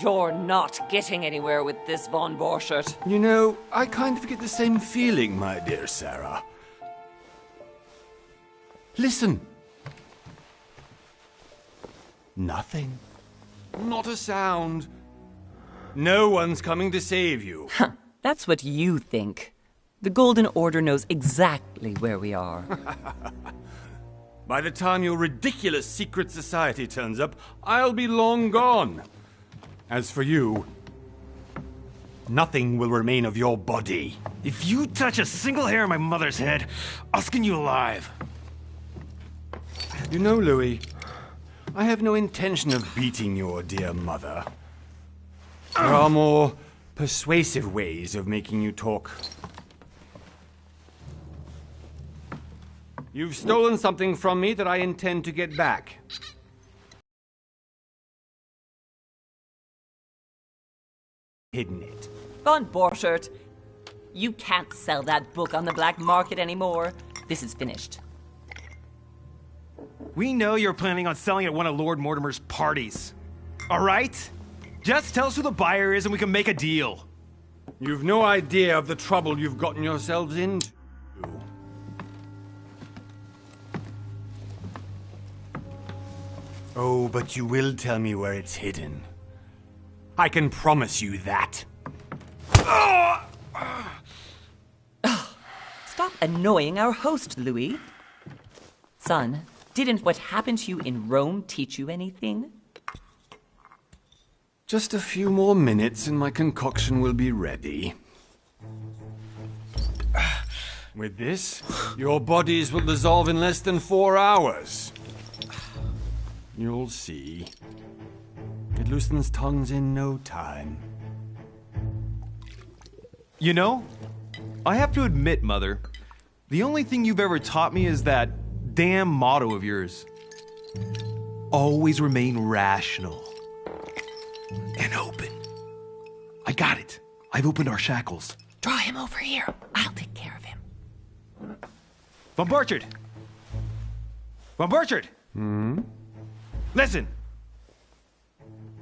You're not getting anywhere with this, von Borchert. You know, I kind of get the same feeling, my dear Sarah. Listen. Nothing. Not a sound. No one's coming to save you. That's what you think. The Golden Order knows exactly where we are. By the time your ridiculous secret society turns up, I'll be long gone. As for you, nothing will remain of your body. If you touch a single hair on my mother's head, I'll skin you alive. You know, Louis, I have no intention of beating your dear mother. There are more persuasive ways of making you talk. You've stolen something from me that I intend to get back. Hidden it. Von Borchert, you can't sell that book on the black market anymore. This is finished. We know you're planning on selling at one of Lord Mortimer's parties. All right? Just tell us who the buyer is and we can make a deal. You've no idea of the trouble you've gotten yourselves into. Oh, but you will tell me where it's hidden. I can promise you that. Stop annoying our host, Louis. Son, didn't what happened to you in Rome teach you anything? Just a few more minutes and my concoction will be ready. With this, your bodies will dissolve in less than 4 hours. You'll see. It loosens tongues in no time. You know, I have to admit, Mother, the only thing you've ever taught me is that damn motto of yours. Always remain rational. And open. I got it. I've opened our shackles. Draw him over here. I'll take care of him. Von Borchert! Von Borchert! Listen.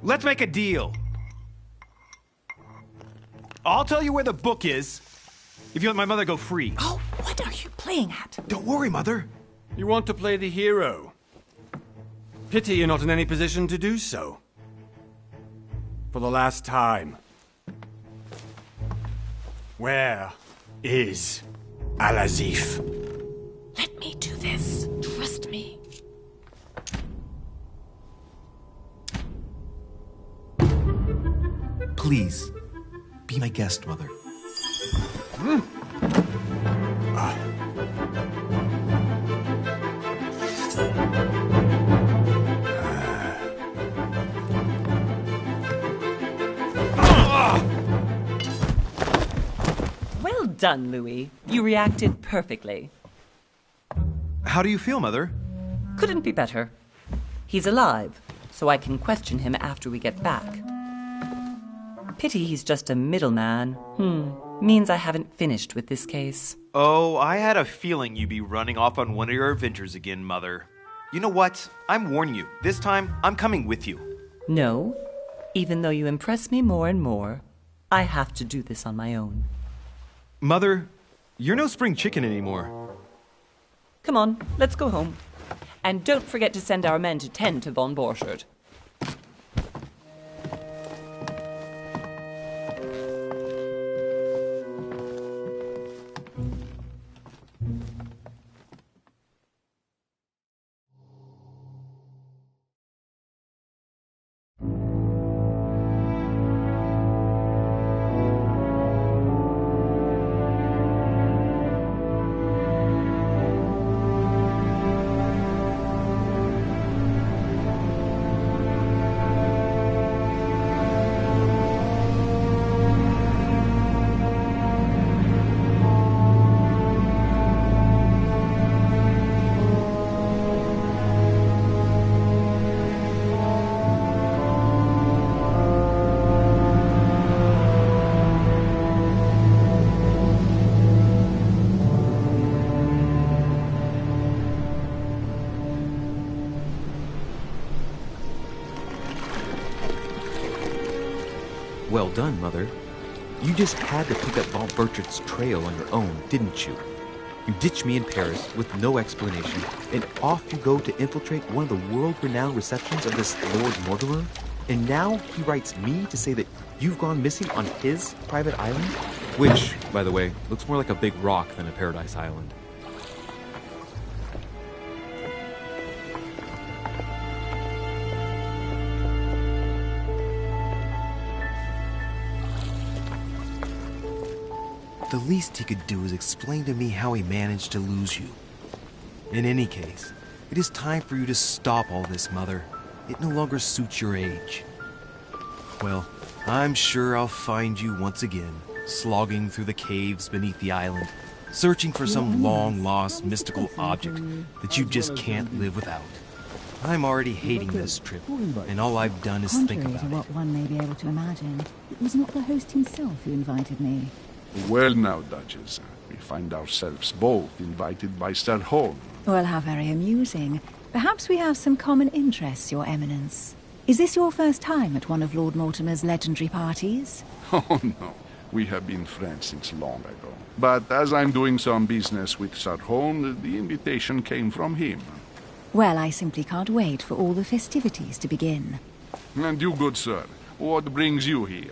Let's make a deal. I'll tell you where the book is if you let my mother go free. Oh, what are you playing at? Don't worry, Mother. You want to play the hero. Pity you're not in any position to do so. For the last time. Where is Al-Azif? Let me do this. Trust me. Please, be my guest, Mother. Well done, Louis. You reacted perfectly. How do you feel, Mother? Couldn't be better. He's alive, so I can question him after we get back. Pity he's just a middleman. Means I haven't finished with this case. Oh, I had a feeling you'd be running off on one of your adventures again, Mother. You know what? I'm warning you. This time, I'm coming with you. No. Even though you impress me more and more, I have to do this on my own. Mother, you're no spring chicken anymore. Come on, let's go home. And don't forget to send our men to tend to von Borchert. Well done, Mother. You just had to pick up Von Bertrand's trail on your own, didn't you? You ditched me in Paris with no explanation, and off you go to infiltrate one of the world-renowned receptions of this Lord Mortimer? And now he writes me to say that you've gone missing on his private island? Which, by the way, looks more like a big rock than a paradise island. The least he could do is explain to me how he managed to lose you. In any case, it is time for you to stop all this, Mother. It no longer suits your age. Well, I'm sure I'll find you once again, slogging through the caves beneath the island, searching for some long-lost mystical object that you just can't live without. I'm already hating this trip, and all I've done is think Contrary about to what it. one may be able to imagine, it was not the host himself who invited me. Well now, Duchess, we find ourselves both invited by Sir Holm. Well, how very amusing. Perhaps we have some common interests, Your Eminence. Is this your first time at one of Lord Mortimer's legendary parties? Oh no, we have been friends since long ago. But as I'm doing some business with Sir Holm, the invitation came from him. Well, I simply can't wait for all the festivities to begin. And you, good sir, what brings you here?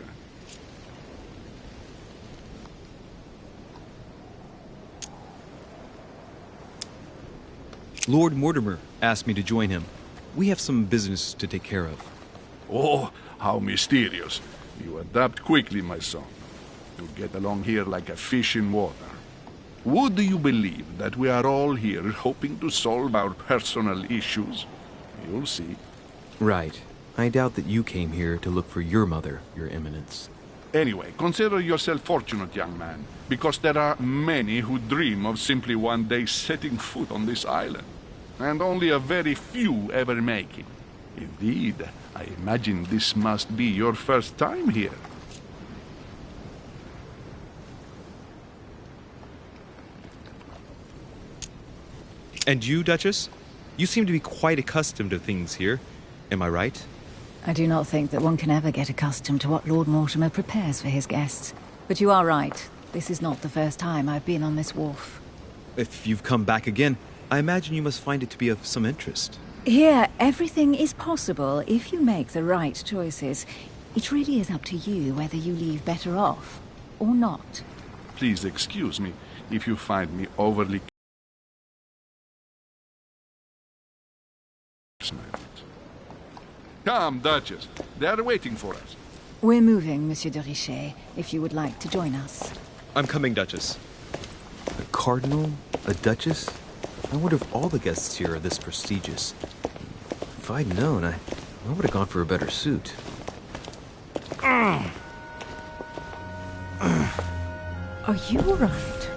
Lord Mortimer asked me to join him. We have some business to take care of. Oh, how mysterious. You adapt quickly, my son. You get along here like a fish in water. Would you believe that we are all here hoping to solve our personal issues? You'll see. Right. I doubt that you came here to look for your mother, Your Eminence. Anyway, consider yourself fortunate, young man, because there are many who dream of simply one day setting foot on this island, and only a very few ever make it. Indeed, I imagine this must be your first time here. And you, Duchess? You seem to be quite accustomed to things here. Am I right? I do not think that one can ever get accustomed to what Lord Mortimer prepares for his guests. But you are right. This is not the first time I've been on this wharf. If you've come back again, I imagine you must find it to be of some interest. Here, everything is possible if you make the right choices. It really is up to you whether you leave better off or not. Please excuse me if you find me overly Come, Duchess. They are waiting for us. We're moving, Monsieur de Richet, if you would like to join us. I'm coming, Duchess. A cardinal? A duchess? I wonder if all the guests here are this prestigious. If I'd known, I would have gone for a better suit. Are you all right?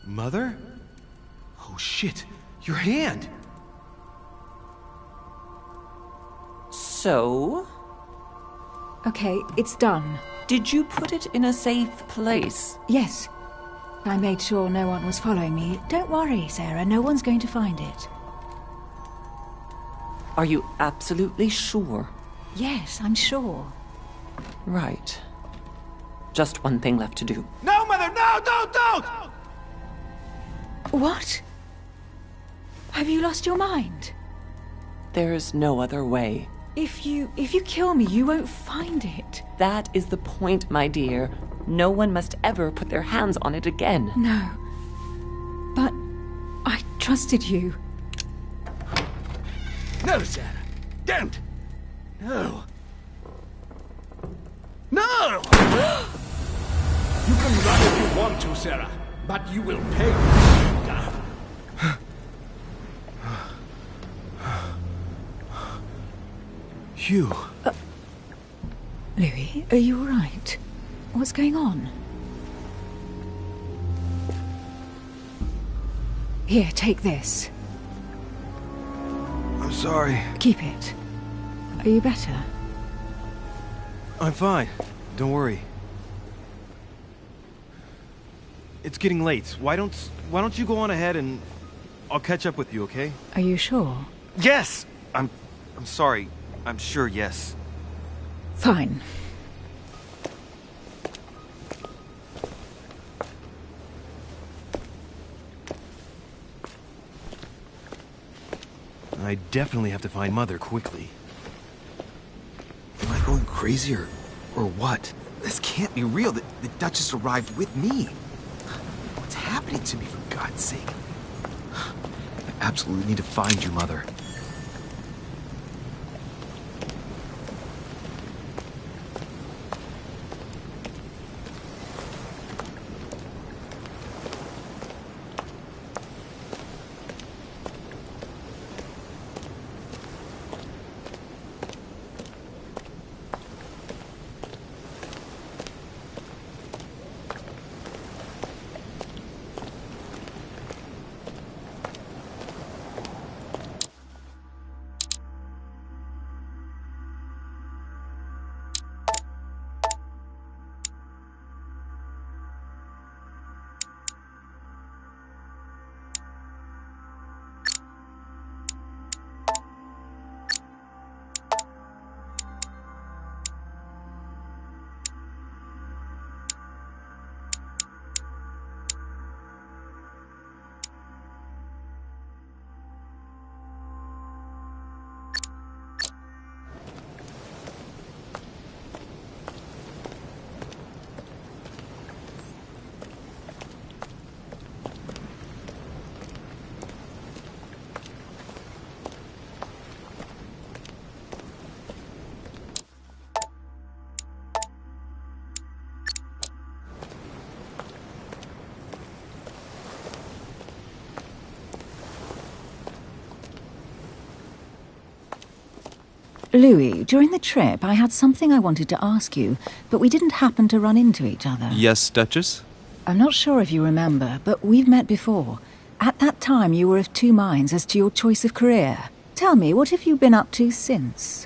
Mother? Oh shit, your hand! So, Okay, it's done. did you put it in a safe place? Yes. I made sure no one was following me. Don't worry, Sarah, no one's going to find it. Are you absolutely sure? Yes, I'm sure. Right. Just one thing left to do. No, Mother, no, don't! What? Have you lost your mind? There's no other way. If you kill me, you won't find it. That is the point, my dear. No one must ever put their hands on it again. No. But I trusted you. No, Sarah. Don't. No. No! You can run if you want to, Sarah, but you will pay. Hugh. Louis, are you all right? What's going on? Here, take this. I'm sorry. Keep it. Are you better? I'm fine. Don't worry. It's getting late. Why don't you go on ahead and I'll catch up with you, okay? Are you sure? Yes! I'm sorry. I'm sure, yes. Fine. I definitely have to find Mother quickly. Am I going crazy or what? This can't be real. The Duchess arrived with me. What's happening to me, for God's sake? I absolutely need to find you, Mother. Louis, during the trip, I had something I wanted to ask you, but we didn't happen to run into each other. Yes, Duchess? I'm not sure if you remember, but we've met before. At that time, you were of two minds as to your choice of career. Tell me, what have you been up to since?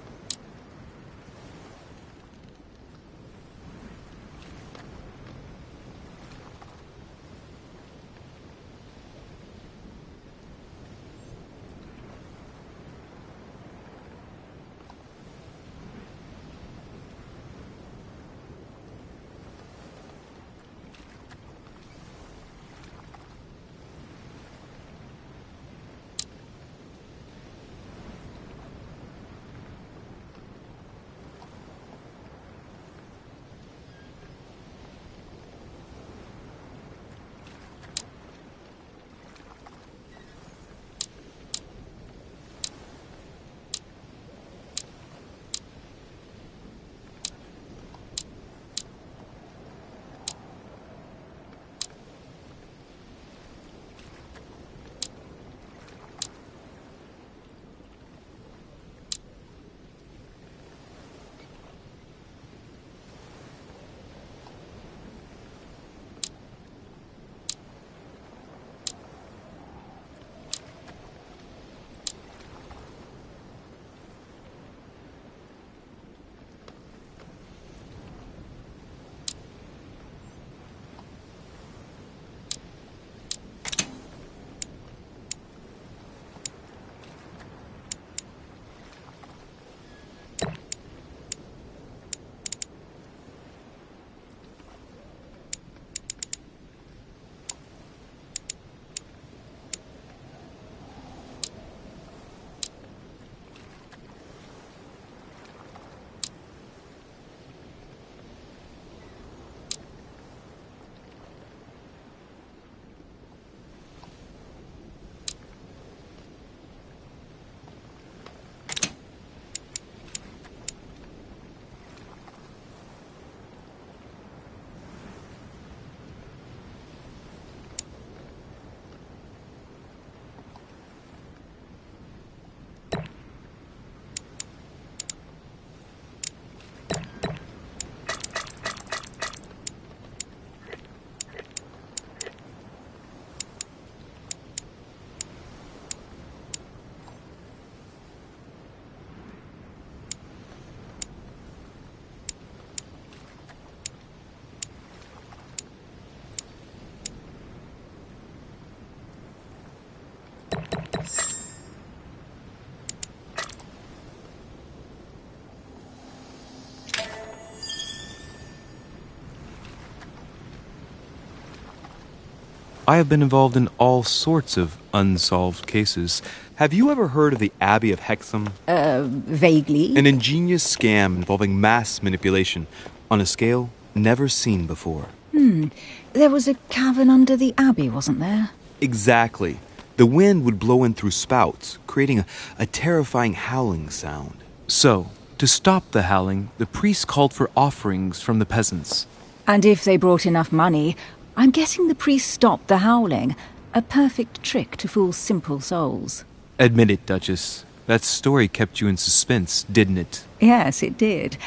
I have been involved in all sorts of unsolved cases. Have you ever heard of the Abbey of Hexham? Vaguely. An ingenious scam involving mass manipulation on a scale never seen before. There was a cavern under the abbey, wasn't there? Exactly. The wind would blow in through spouts, creating a terrifying howling sound. So, to stop the howling, the priests called for offerings from the peasants. And if they brought enough money, I'm guessing the priest stopped the howling. A perfect trick to fool simple souls. Admit it, Duchess. That story kept you in suspense, didn't it? Yes, it did.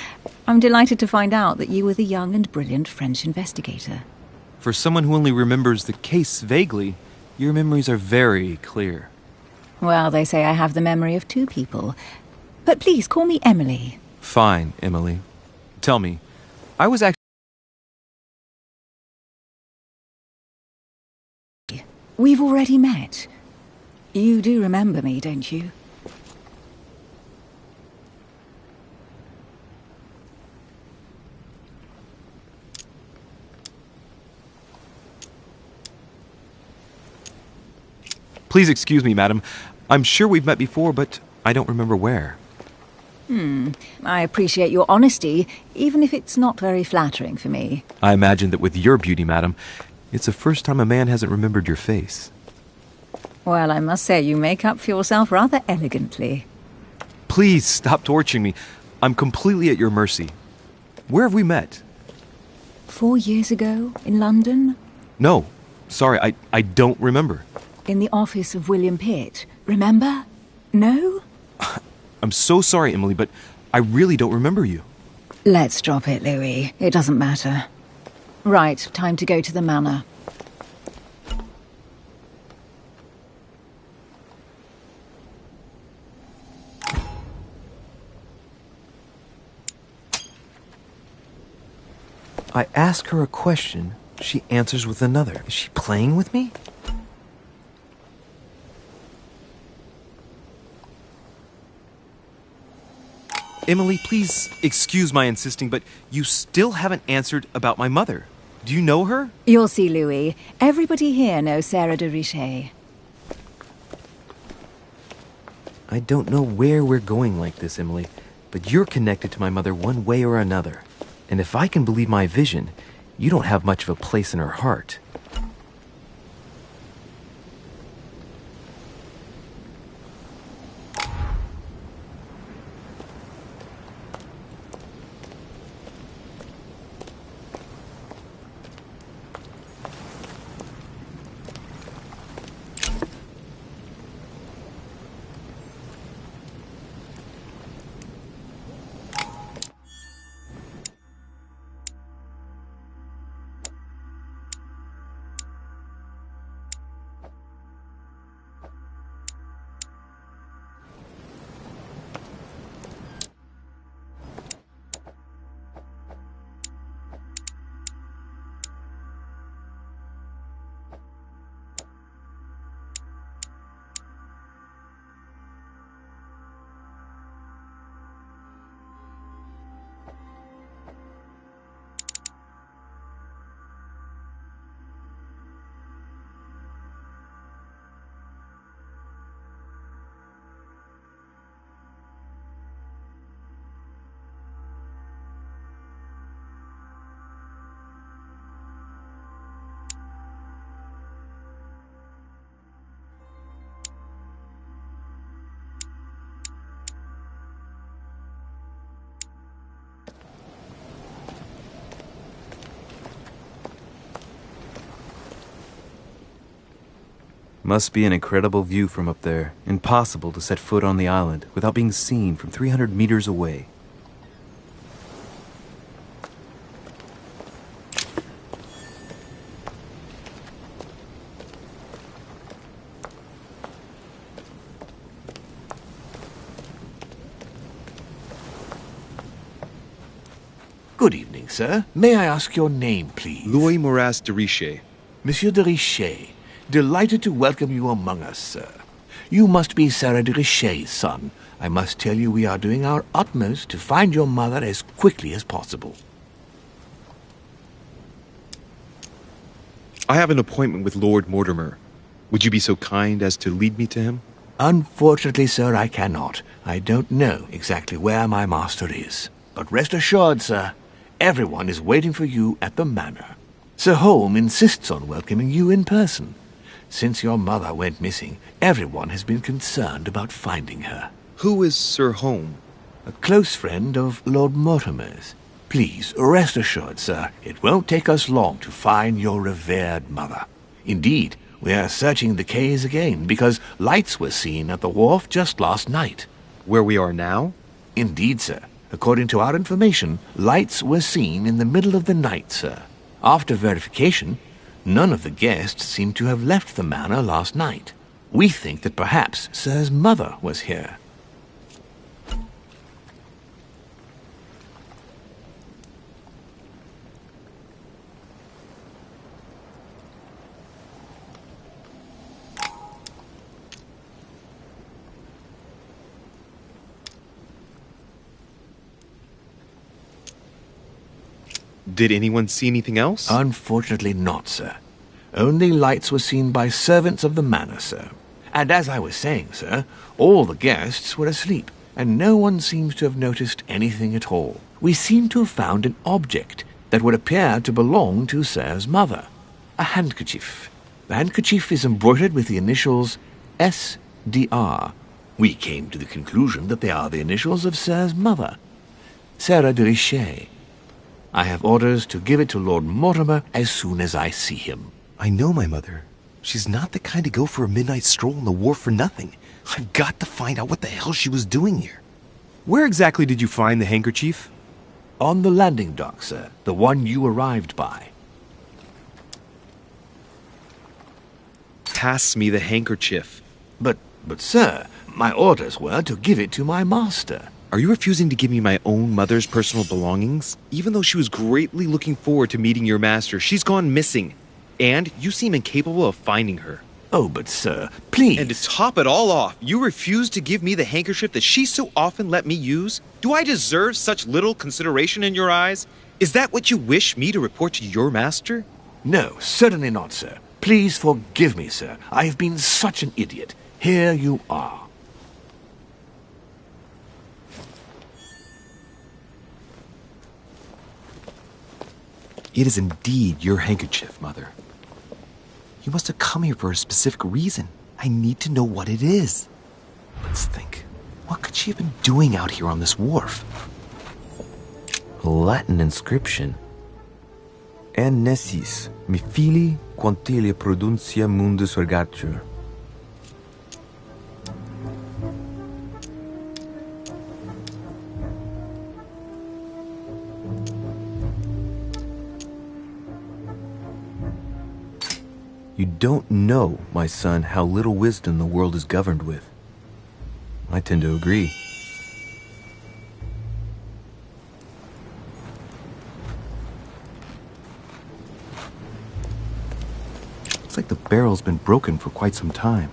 I'm delighted to find out that you were the young and brilliant French investigator. For someone who only remembers the case vaguely, your memories are very clear. Well, they say I have the memory of two people. But please, call me Emily. Fine, Emily. Tell me, I was actually... We've already met. You do remember me, don't you? Please excuse me, madam. I'm sure we've met before, but I don't remember where. I appreciate your honesty, even if it's not very flattering for me. I imagine that with your beauty, madam, it's the first time a man hasn't remembered your face. Well, I must say you make up for yourself rather elegantly. Please stop torturing me. I'm completely at your mercy. Where have we met? 4 years ago, in London? No. Sorry, I don't remember. In the office of William Pitt. Remember? No? I'm so sorry, Emily, but I really don't remember you. Let's drop it, Louis. It doesn't matter. Right, time to go to the manor. I ask her a question, she answers with another. Is she playing with me? Emily, please excuse my insisting, but you still haven't answered about my mother. Do you know her? You'll see, Louis. Everybody here knows Sarah de Richet. I don't know where we're going like this, Emily, but you're connected to my mother one way or another. And if I can believe my vision, you don't have much of a place in her heart. Must be an incredible view from up there. Impossible to set foot on the island without being seen from 300 meters away. Good evening, sir. May I ask your name, please? Louis Moras de Richet. Monsieur de Richet. Delighted to welcome you among us, sir. You must be Sarah de Richet's son. I must tell you we are doing our utmost to find your mother as quickly as possible. I have an appointment with Lord Mortimer. Would you be so kind as to lead me to him? Unfortunately, sir, I cannot. I don't know exactly where my master is. But rest assured, sir, everyone is waiting for you at the manor. Sir Holm insists on welcoming you in person. Since your mother went missing, everyone has been concerned about finding her. Who is Sir Holm? A close friend of Lord Mortimer's. Please, rest assured, sir, it won't take us long to find your revered mother. Indeed, we are searching the quays again because lights were seen at the wharf just last night. Where we are now? Indeed, sir. According to our information, lights were seen in the middle of the night, sir. After verification, none of the guests seem to have left the manor last night. We think that perhaps Sir's mother was here. Did anyone see anything else? Unfortunately not, sir. Only lights were seen by servants of the manor, sir. And as I was saying, sir, all the guests were asleep, and no one seems to have noticed anything at all. We seem to have found an object that would appear to belong to Sir's mother. A handkerchief. The handkerchief is embroidered with the initials S.D.R. We came to the conclusion that they are the initials of Sir's mother, Sarah de Richet. I have orders to give it to Lord Mortimer as soon as I see him. I know my mother. She's not the kind to go for a midnight stroll on the wharf for nothing. I've got to find out what the hell she was doing here. Where exactly did you find the handkerchief? On the landing dock, sir. The one you arrived by. Pass me the handkerchief. But, sir, my orders were to give it to my master. Are you refusing to give me my own mother's personal belongings? Even though she was greatly looking forward to meeting your master, she's gone missing. And you seem incapable of finding her. Oh, but sir, please. And to top it all off, you refuse to give me the handkerchief that she so often let me use? Do I deserve such little consideration in your eyes? Is that what you wish me to report to your master? No, certainly not, sir. Please forgive me, sir. I have been such an idiot. Here you are. It is indeed your handkerchief, Mother. You must have come here for a specific reason. I need to know what it is. Let's think. What could she have been doing out here on this wharf? A Latin inscription. En necis, mi fili quantilia produncia mundus ergatur. You don't know, my son, how little wisdom the world is governed with. I tend to agree. It's like the barrel's been broken for quite some time.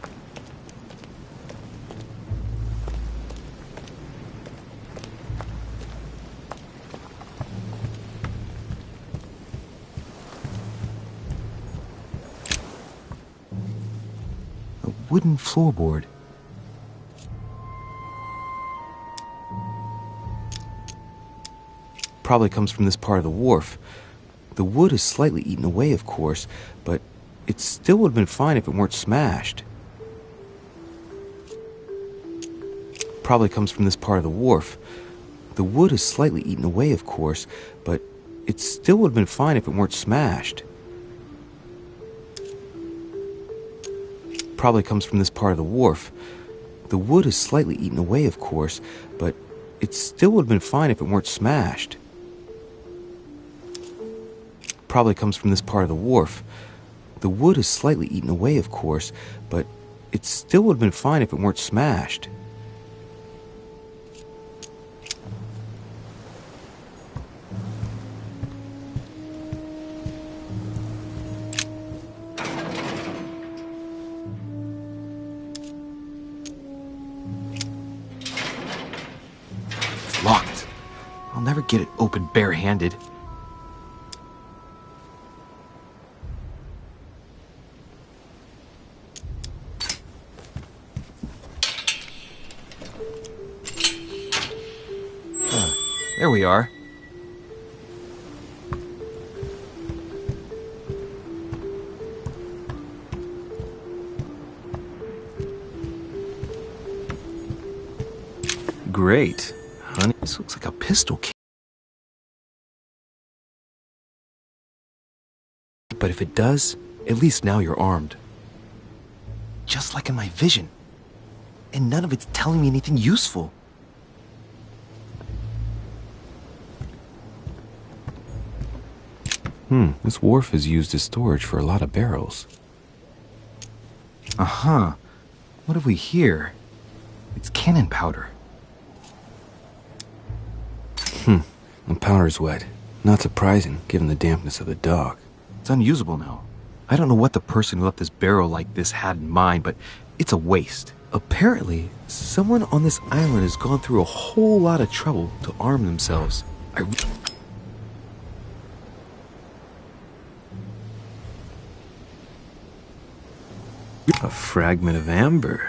Wooden floorboard. Probably comes from this part of the wharf. The wood is slightly eaten away, of course, but it still would have been fine if it weren't smashed. Probably comes from this part of the wharf. The wood is slightly eaten away, of course, but it still would have been fine if it weren't smashed. Probably comes from this part of the wharf. The wood is slightly eaten away, of course, but it still would have been fine if it weren't smashed. Probably comes from this part of the wharf. The wood is slightly eaten away, of course, but it still would have been fine if it weren't smashed. Locked. I'll never get it open bare-handed. There we are. Great. Honey, this looks like a pistol case. But if it does, at least now you're armed. Just like in my vision. And none of it's telling me anything useful. This wharf is used as storage for a lot of barrels. Uh-huh. What have we here? It's cannon powder. The powder's wet. Not surprising, given the dampness of the dock. It's unusable now. I don't know what the person who left this barrel like this had in mind, but it's a waste. Apparently, someone on this island has gone through a whole lot of trouble to arm themselves. A fragment of amber.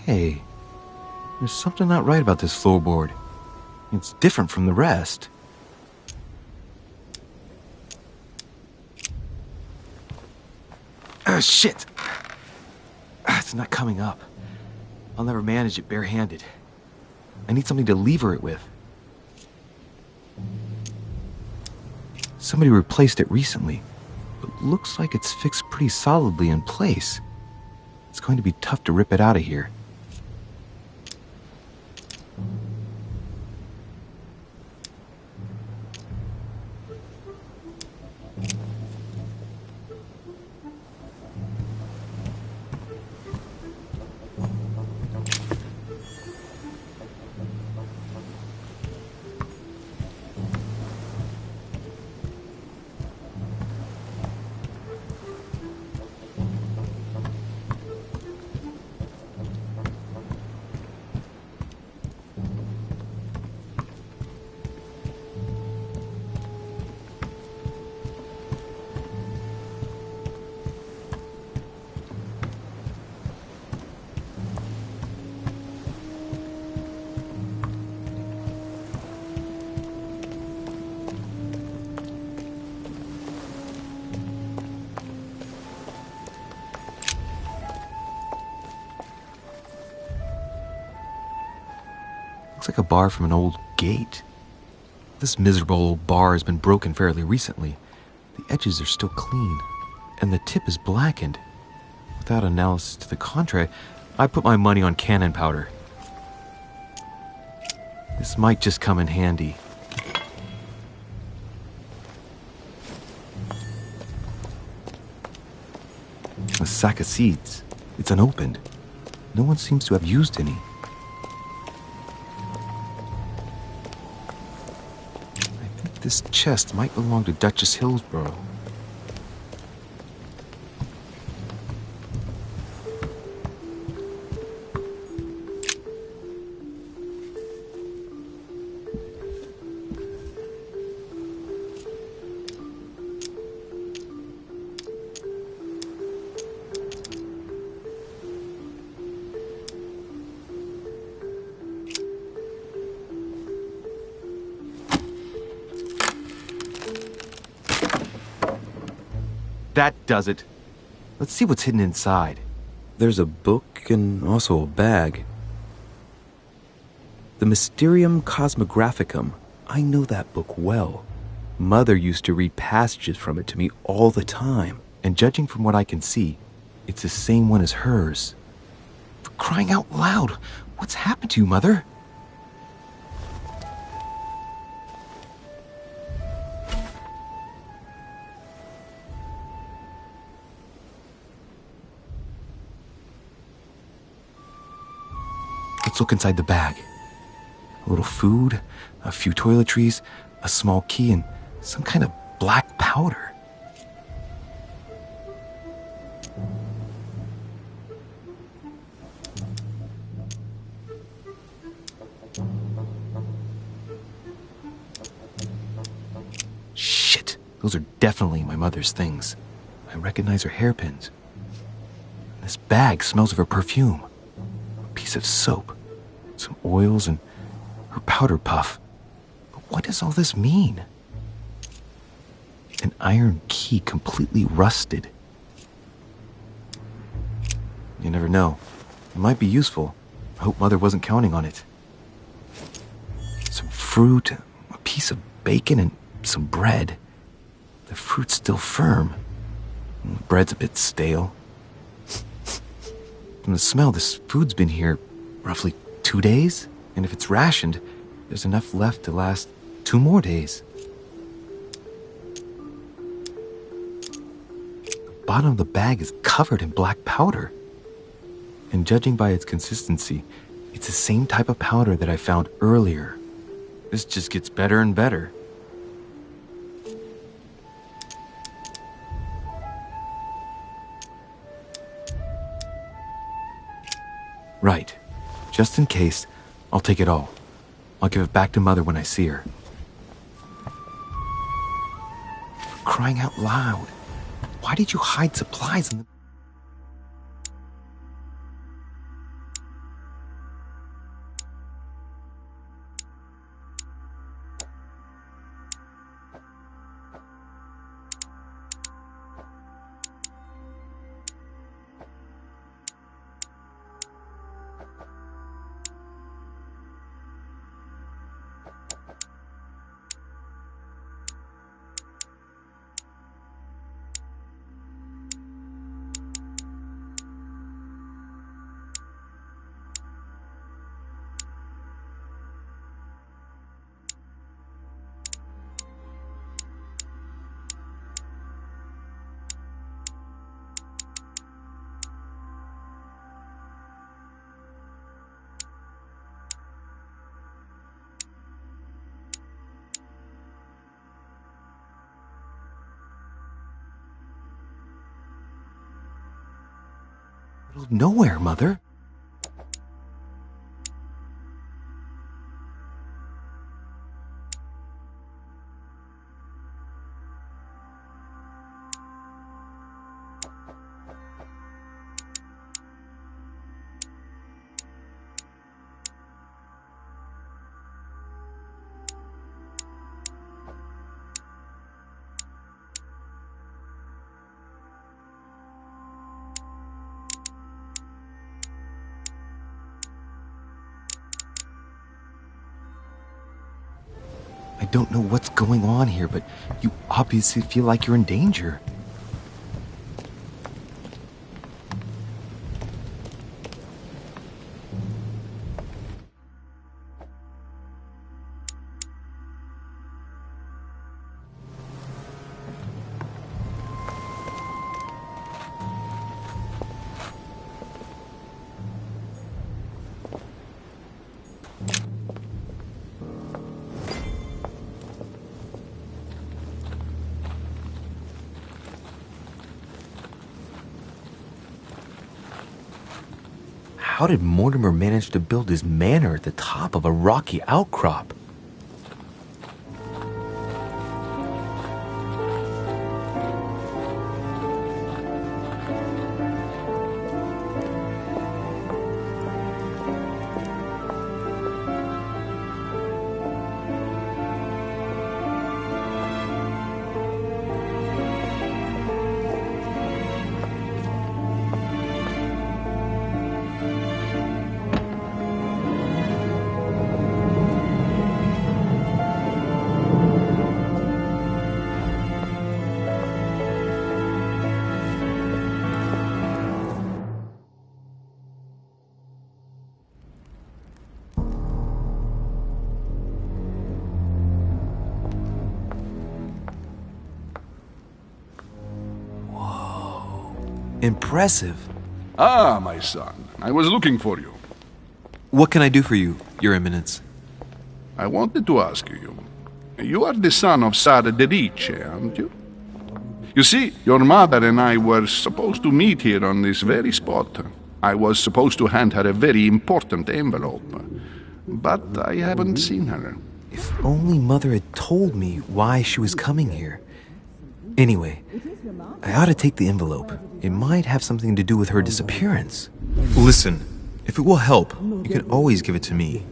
Hey, there's something not right about this floorboard. It's different from the rest. Shit! It's not coming up. I'll never manage it barehanded. I need something to lever it with. Somebody replaced it recently, but looks like it's fixed pretty solidly in place. It's going to be tough to rip it out of here. Looks like a bar from an old gate. This miserable old bar has been broken fairly recently. The edges are still clean, and the tip is blackened. Without analysis to the contrary, I put my money on cannon powder. This might just come in handy. A sack of seeds. It's unopened. No one seems to have used any. I think this chest might belong to Duchess Hillsborough. That does it. Let's see what's hidden inside. There's a book and also a bag. The Mysterium Cosmographicum. I know that book well. Mother used to read passages from it to me all the time. And judging from what I can see, it's the same one as hers. For crying out loud, What's happened to you, Mother? Let's look inside the bag. A little food, a few toiletries, a small key, and some kind of black powder. Shit, those are definitely my mother's things. I recognize her hairpins. This bag smells of her perfume. A piece of soap, some oils, and her powder puff. But what does all this mean? An iron key completely rusted. You never know. It might be useful. I hope Mother wasn't counting on it. Some fruit, a piece of bacon, and some bread. The fruit's still firm. The bread's a bit stale. From the smell, this food's been here roughly 2 days. And if it's rationed, there's enough left to last 2 more days. The bottom of the bag is covered in black powder. And judging by its consistency, it's the same type of powder that I found earlier. This just gets better and better. Right. Just in case, I'll take it all. I'll give it back to Mother when I see her. For crying out loud. Why did you hide supplies in the... Nowhere, Mother. I don't know what's going on here, but you obviously feel like you're in danger. How did Mortimer manage to build his manor at the top of a rocky outcrop? Impressive. Ah, my son, I was looking for you. What can I do for you, Your Eminence? I wanted to ask you. You are the son of Sara de Riche, aren't you? You see, your mother and I were supposed to meet here on this very spot. I was supposed to hand her a very important envelope, but I haven't seen her. If only Mother had told me why she was coming here. Anyway, I ought to take the envelope. It might have something to do with her disappearance. Listen, if it will help, you can always give it to me.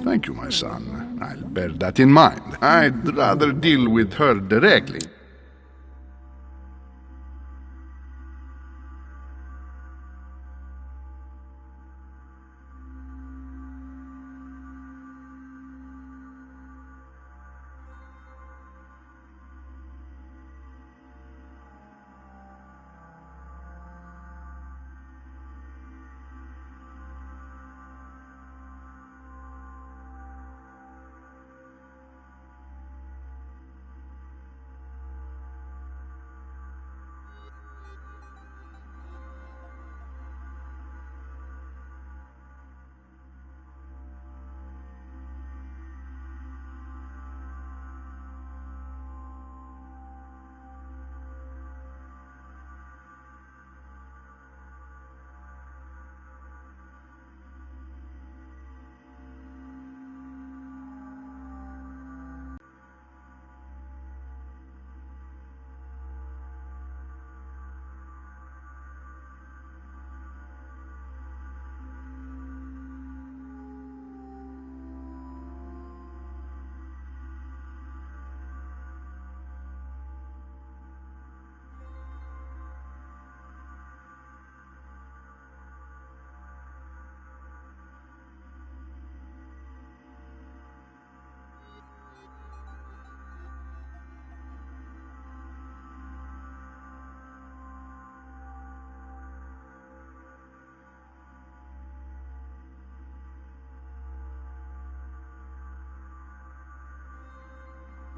Thank you, my son. I'll bear that in mind. I'd rather deal with her directly.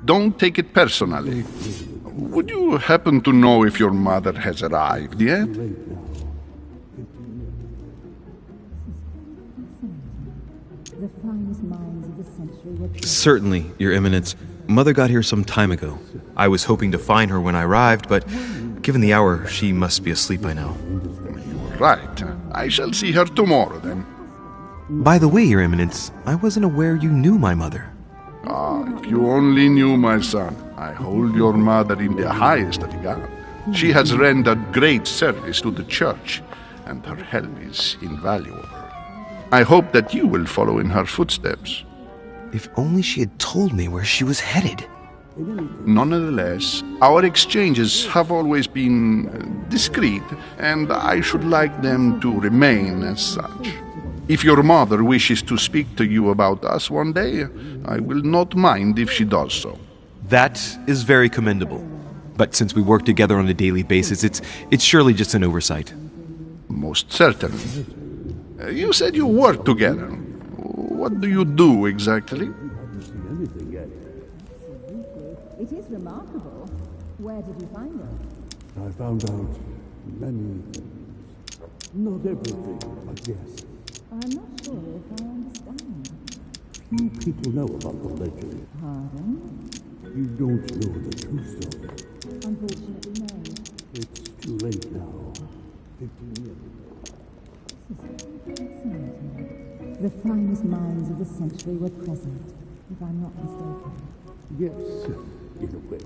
Don't take it personally. Would you happen to know if your mother has arrived yet? Certainly, Your Eminence. Mother got here some time ago. I was hoping to find her when I arrived, but given the hour, she must be asleep by now. You're right. I shall see her tomorrow, then. By the way, Your Eminence, I wasn't aware you knew my mother. Ah, if you only knew, my son. I hold your mother in the highest regard. She has rendered great service to the church, and her help is invaluable. I hope that you will follow in her footsteps. If only she had told me where she was headed. Nonetheless, our exchanges have always been discreet, and I should like them to remain as such. If your mother wishes to speak to you about us one day, I will not mind if she does so. That is very commendable. But since we work together on a daily basis, it's surely just an oversight. Most certainly. You said you work together. What do you do exactly? It is remarkable. Where did you find her? I found out many things. Not everything, but yes. I'm not sure if I understand. Few people know about the legend. Pardon? You don't know the true story. Unfortunately, no. It's too late now. 15 years ago. This is fascinating. The finest minds of the century were present, if I'm not mistaken. Yes, in a way.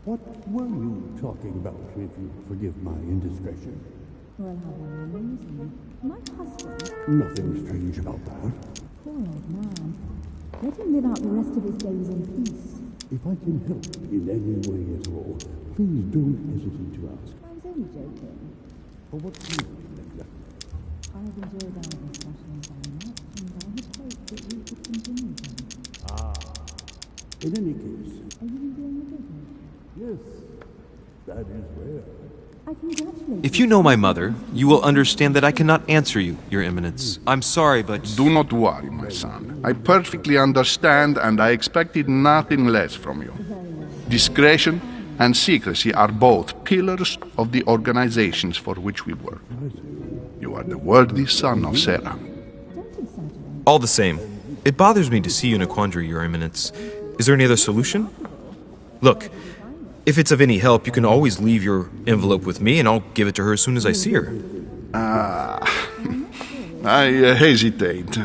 What were you talking about, if you forgive my indiscretion? Well, how very amusing. My husband, Nothing strange about that. poor old man. Let him live out the rest of his days in peace. If I can help in any way at all, please don't hesitate to ask. I was only joking. For what reason, exactly? I've enjoyed our discussions very much, and I had hoped that we could continue them. In any case, Are you enjoying the business? yes. That is rare. If you know my mother, you will understand that I cannot answer you, Your Eminence. I'm sorry, but... Do not worry, my son. I perfectly understand, and I expected nothing less from you. Discretion and secrecy are both pillars of the organizations for which we work. You are the worthy son of Sarah. All the same, it bothers me to see you in a quandary, Your Eminence. Is there any other solution? Look, if it's of any help, you can always leave your envelope with me, and I'll give it to her as soon as I see her. I hesitate.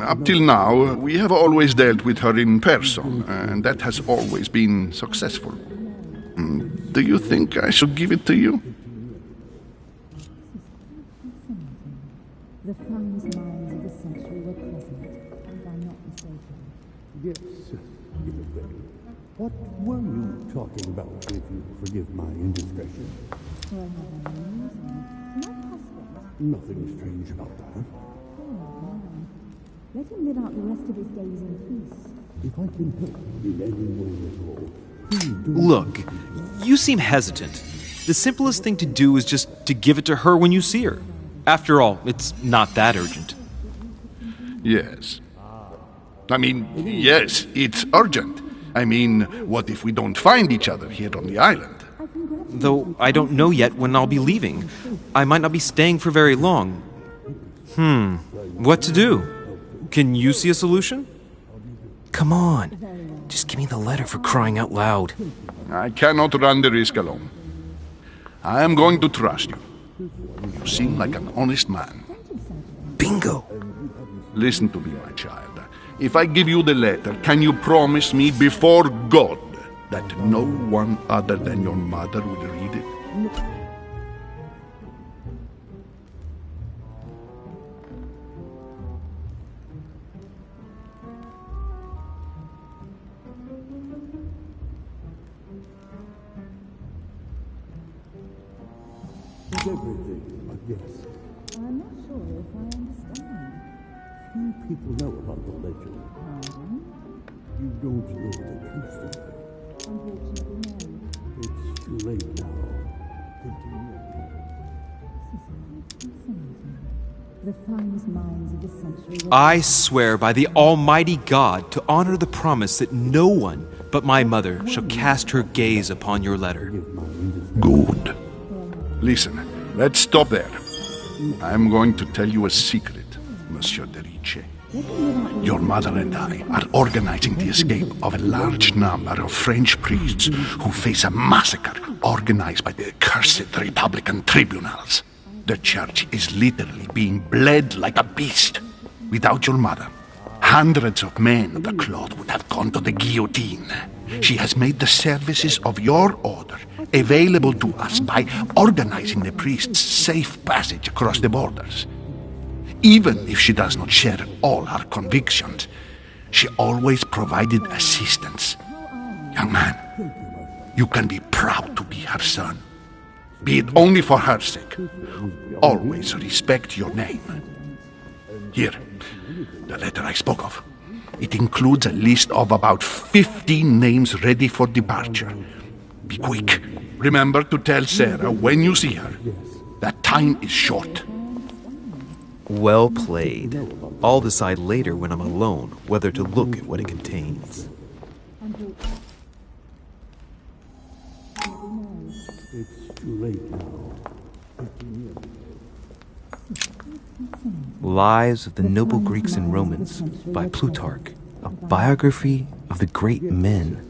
Up till now, we have always dealt with her in person, and that has always been successful. Do you think I should give it to you? The finest minds of the century were present, if I'm not mistaken. Yes, in a way. What were you talking about, if you forgive my indiscretion? Well, not husband. Nothing strange about that. Oh, man. Let him live out the rest of his days in peace. If I can help in any way at all, please do. Look, you seem hesitant. The simplest thing to do is just to give it to her when you see her. After all, it's not that urgent. Yes. I mean, yes, it's urgent. I mean, what if we don't find each other here on the island? Though I don't know yet when I'll be leaving. I might not be staying for very long. What to do? Can you see a solution? Come on. Just give me the letter, for crying out loud. I cannot run the risk alone. I am going to trust you. You seem like an honest man. Bingo! Listen to me, my child. If I give you the letter, can you promise me before God that no one other than your mother will read it? Is everything a guess? I'm not sure if I understand. Few people know about the legend. You don't know the true story. Unfortunately, no. It's too late now. Continue. The finest minds of the century were... I swear by the Almighty God to honor the promise that no one but my mother shall cast her gaze upon your letter. Good. Listen, let's stop there. I'm going to tell you a secret, Monsieur de Ricci. Your mother and I are organizing the escape of a large number of French priests who face a massacre organized by the accursed Republican tribunals. The church is literally being bled like a beast. Without your mother, hundreds of men of the cloth would have gone to the guillotine. She has made the services of your order available to us by organizing the priests' safe passage across the borders. Even if she does not share all our convictions, she always provided assistance. Young man, you can be proud to be her son. Be it only for her sake. Always respect your name. Here, the letter I spoke of. It includes a list of about 15 names ready for departure. Be quick. Remember to tell Sarah when you see her that time is short. Well played. I'll decide later when I'm alone whether to look at what it contains. It's too late now. Continue. Lives of the Noble Greeks and Romans by Plutarch, a biography of the great men.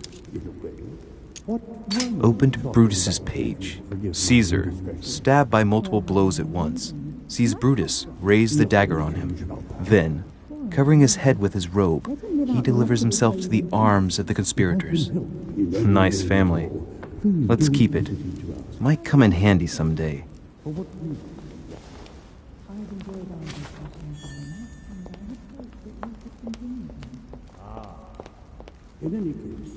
Opened Brutus's page. Caesar, stabbed by multiple blows at once, sees Brutus raise the dagger on him. Then, covering his head with his robe, he delivers himself to the arms of the conspirators. Nice family. Let's keep it. Might come in handy someday. In any case,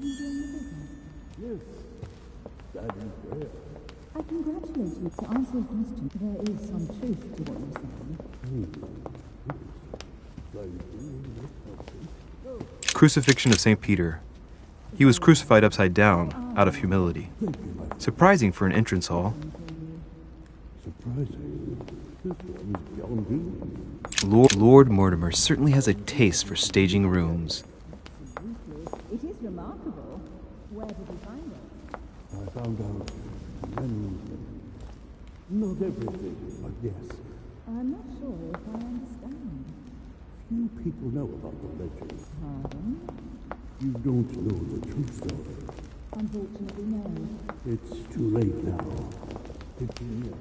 Yes, that is fair. I congratulate you. To answer your question, there is some truth to what you're saying. Crucifixion of St. Peter. He was crucified upside down, out of humility. Surprising for an entrance hall. Surprising. This one is beyond belief. Lord Mortimer certainly has a taste for staging rooms. It is remarkable. Where did you find it? I found out many things. Not everything, but yes. I'm not sure if I understand. Few people know about the legend. Pardon? You don't know the true story. Unfortunately, no. It's too late now. 15 years.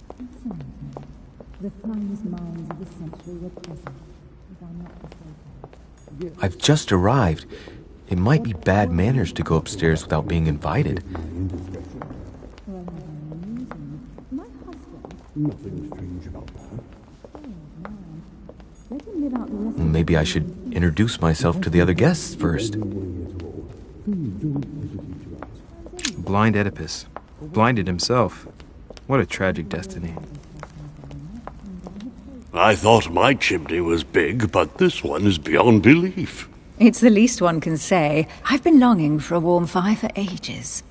Fascinating. The finest minds of the century were present, if I'm not mistaken. I've just arrived. It might be bad manners to go upstairs without being invited. My indiscretion. Well, how very amusing. My husband, Nothing strange about that. man, let him live out the rest of Maybe I should introduce myself to the other guests first. No way at all. Please don't hesitate to ask. Blind Oedipus. Blinded himself. What a tragic destiny. I thought my chimney was big, but this one is beyond belief. It's the least one can say. I've been longing for a warm fire for ages.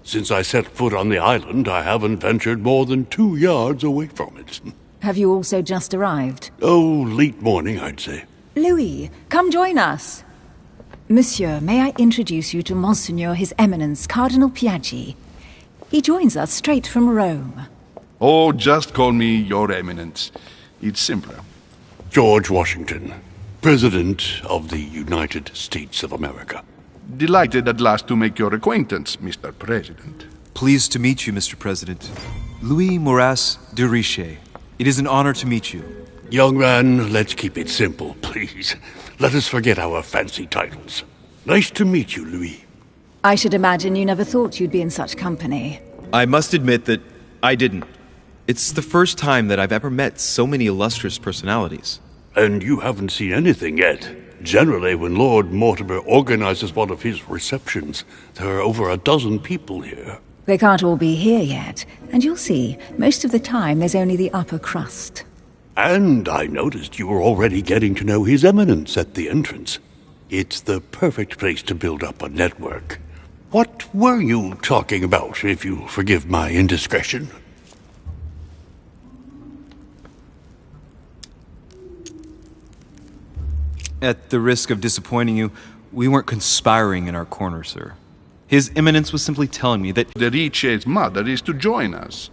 Since I set foot on the island, I haven't ventured more than 2 yards away from it. Have you also just arrived? Oh, late morning, I'd say. Louis, come join us. Monsieur, may I introduce you to Monseigneur His Eminence, Cardinal Piaggi. He joins us straight from Rome. Oh, just call me Your Eminence. It's simpler. George Washington, President of the United States of America. Delighted at last to make your acquaintance, Mr. President. Pleased to meet you, Mr. President. Louis Moras de Richer. It is an honor to meet you. Young man, let's keep it simple, please. Let us forget our fancy titles. Nice to meet you, Louis. I should imagine you never thought you'd be in such company. I must admit that I didn't. It's the first time that I've ever met so many illustrious personalities. And you haven't seen anything yet. Generally, when Lord Mortimer organizes one of his receptions, there are over a dozen people here. They can't all be here yet, and you'll see, most of the time there's only the upper crust. And I noticed you were already getting to know His Eminence at the entrance. It's the perfect place to build up a network. What were you talking about, if you'll forgive my indiscretion? At the risk of disappointing you, we weren't conspiring in our corner, sir. His Eminence was simply telling me that The Riche's mother is to join us.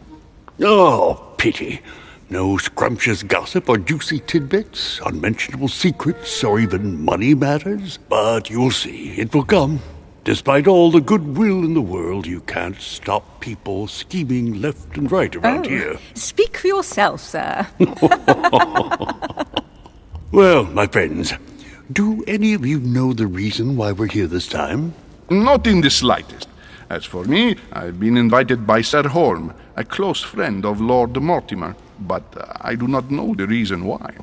Oh, pity. No scrumptious gossip or juicy tidbits, unmentionable secrets, or even money matters. But you'll see, it will come. Despite all the goodwill in the world, you can't stop people scheming left and right around here. Speak for yourself, sir. Well, my friends, do any of you know the reason why we're here this time? Not in the slightest. As for me, I've been invited by Sir Horm, a close friend of Lord Mortimer, but I do not know the reason why.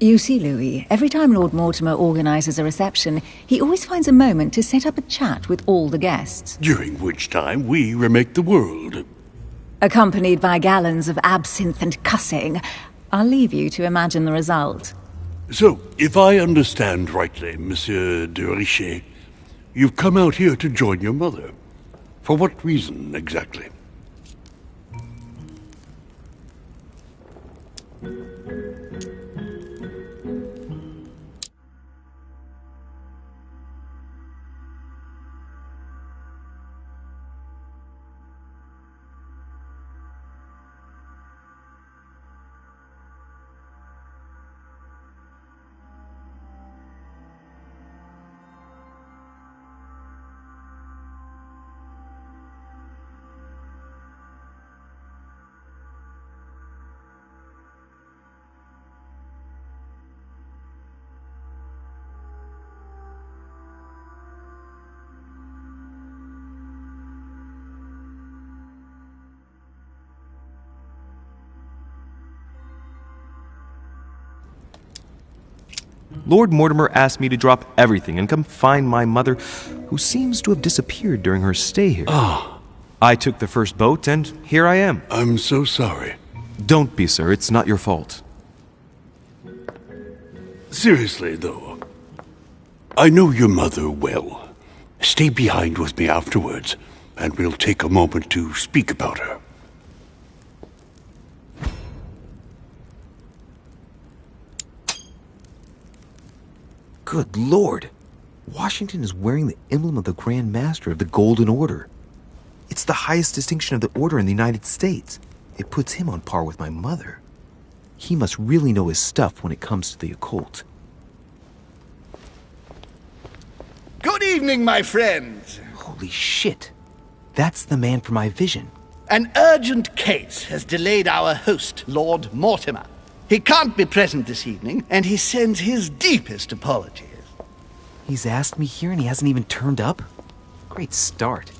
You see, Louis, every time Lord Mortimer organises a reception, he always finds a moment to set up a chat with all the guests. During which time we remake the world. Accompanied by gallons of absinthe and cussing. I'll leave you to imagine the result. So, if I understand rightly, Monsieur de Richer, you've come out here to join your mother. For what reason, exactly? Lord Mortimer asked me to drop everything and come find my mother, who seems to have disappeared during her stay here. I took the first boat, and here I am. I'm so sorry. Don't be, sir. It's not your fault. Seriously, though, I know your mother well. Stay behind with me afterwards, and we'll take a moment to speak about her. Good Lord! Washington is wearing the emblem of the Grand Master of the Golden Order. It's the highest distinction of the Order in the United States. It puts him on par with my mother. He must really know his stuff when it comes to the occult. Good evening, my friends. Holy shit! That's the man for my vision. An urgent case has delayed our host, Lord Mortimer. He can't be present this evening, and he sends his deepest apologies. He's asked me here and he hasn't even turned up? Great start.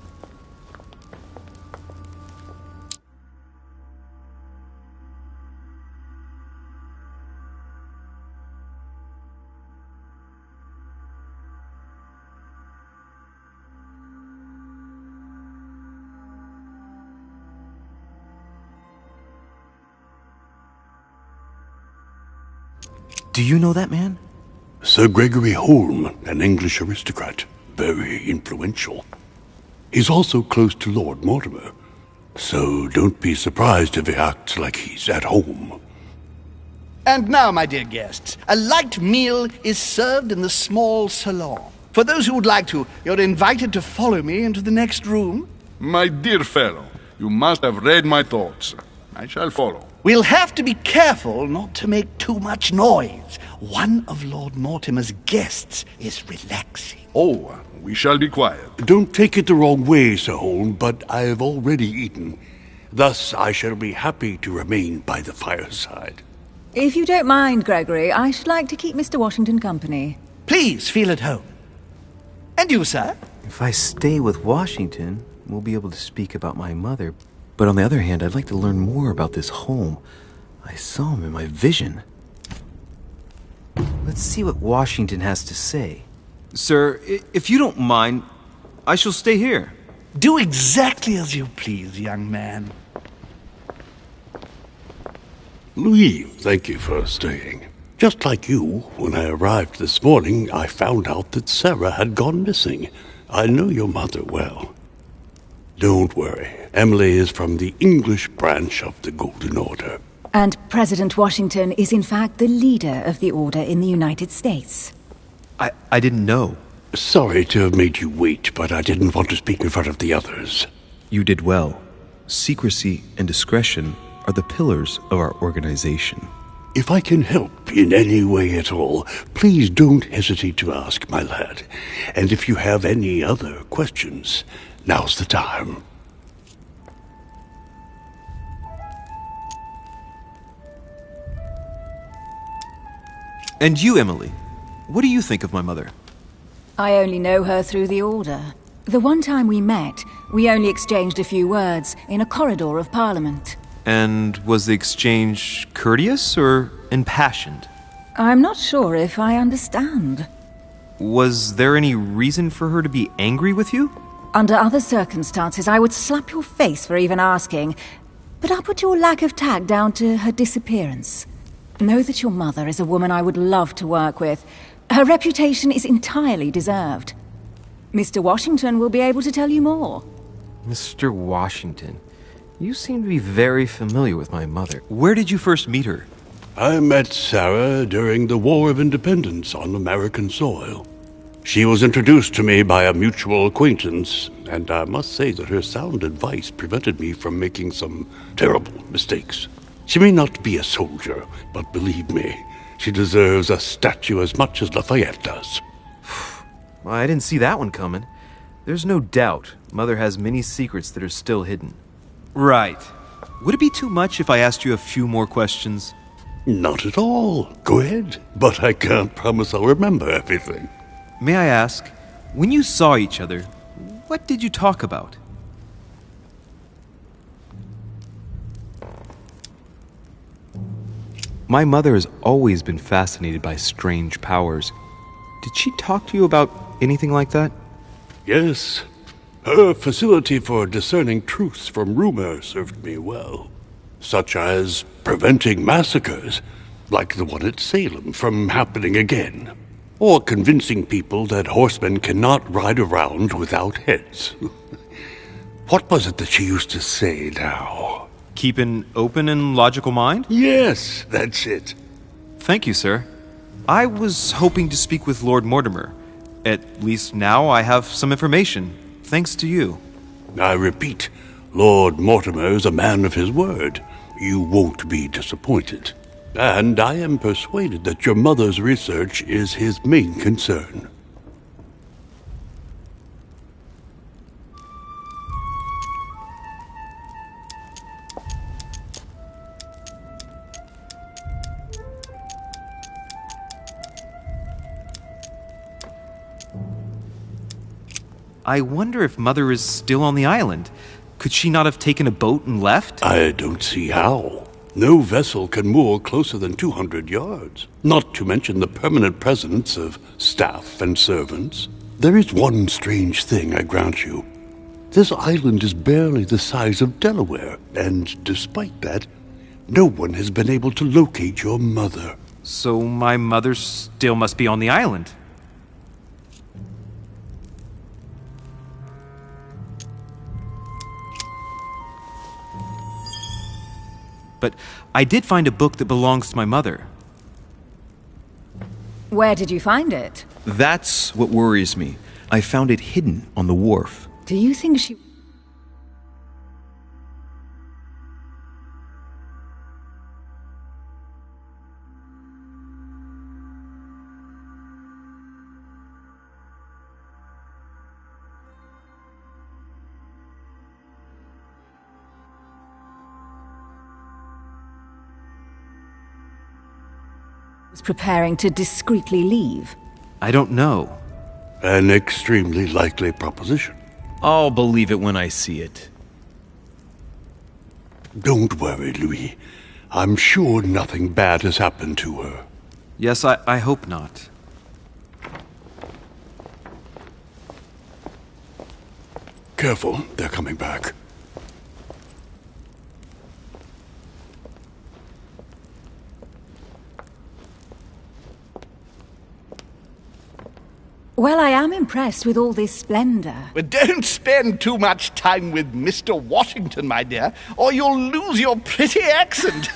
Do you know that man? Sir Gregory Holm, an English aristocrat, very influential. He's also close to Lord Mortimer, so don't be surprised if he acts like he's at home. And now, my dear guests, a light meal is served in the small salon. For those who would like to, you're invited to follow me into the next room. My dear fellow, you must have read my thoughts. I shall follow. We'll have to be careful not to make too much noise. One of Lord Mortimer's guests is relaxing. Oh, we shall be quiet. Don't take it the wrong way, Sir Holm, but I have already eaten. Thus, I shall be happy to remain by the fireside. If you don't mind, Gregory, I should like to keep Mr. Washington company. Please feel at home. And you, sir? If I stay with Washington, we'll be able to speak about my mother. But on the other hand, I'd like to learn more about this Holm. I saw him in my vision. Let's see what Washington has to say. Sir, if you don't mind, I shall stay here. Do exactly as you please, young man. Louis, thank you for staying. Just like you, when I arrived this morning, I found out that Sarah had gone missing. I know your mother well. Don't worry. Emily is from the English branch of the Golden Order. And President Washington is in fact the leader of the Order in the United States. I didn't know. Sorry to have made you wait, but I didn't want to speak in front of the others. You did well. Secrecy and discretion are the pillars of our organization. If I can help in any way at all, please don't hesitate to ask, my lad. And if you have any other questions, now's the time. And you, Emily, what do you think of my mother? I only know her through the Order. The one time we met, we only exchanged a few words in a corridor of Parliament. And was the exchange courteous or impassioned? I'm not sure if I understand. Was there any reason for her to be angry with you? Under other circumstances, I would slap your face for even asking, but I'll put your lack of tact down to her disappearance. Know that your mother is a woman I would love to work with. Her reputation is entirely deserved. Mr. Washington will be able to tell you more. Mr. Washington, you seem to be very familiar with my mother. Where did you first meet her? I met Sarah during the War of Independence on American soil. She was introduced to me by a mutual acquaintance, and I must say that her sound advice prevented me from making some terrible mistakes. She may not be a soldier, but believe me, she deserves a statue as much as Lafayette does. Well, I didn't see that one coming. There's no doubt Mother has many secrets that are still hidden. Right. Would it be too much if I asked you a few more questions? Not at all. Go ahead. But I can't promise I'll remember everything. May I ask, when you saw each other, what did you talk about? My mother has always been fascinated by strange powers. Did she talk to you about anything like that? Yes. Her facility for discerning truths from rumor served me well, such as preventing massacres, like the one at Salem, from happening again, or convincing people that horsemen cannot ride around without heads. What was it that she used to say now? Keep an open and logical mind? Yes, that's it. Thank you, sir. I was hoping to speak with Lord Mortimer. At least now I have some information, thanks to you. I repeat, Lord Mortimer is a man of his word. You won't be disappointed. And I am persuaded that your mother's research is his main concern. I wonder if Mother is still on the island. Could she not have taken a boat and left? I don't see how. No vessel can moor closer than 200 yards, not to mention the permanent presence of staff and servants. There is one strange thing, I grant you. This island is barely the size of Delaware, and despite that, no one has been able to locate your mother. So my mother still must be on the island. But I did find a book that belongs to my mother. Where did you find it? That's what worries me. I found it hidden on the wharf. Do you think she... was preparing to discreetly leave? I don't know. An extremely likely proposition. I'll believe it when I see it. Don't worry, Louis. I'm sure nothing bad has happened to her. Yes, I hope not. Careful, they're coming back. Well, I am impressed with all this splendor. But don't spend too much time with Mr. Washington, my dear, or you'll lose your pretty accent.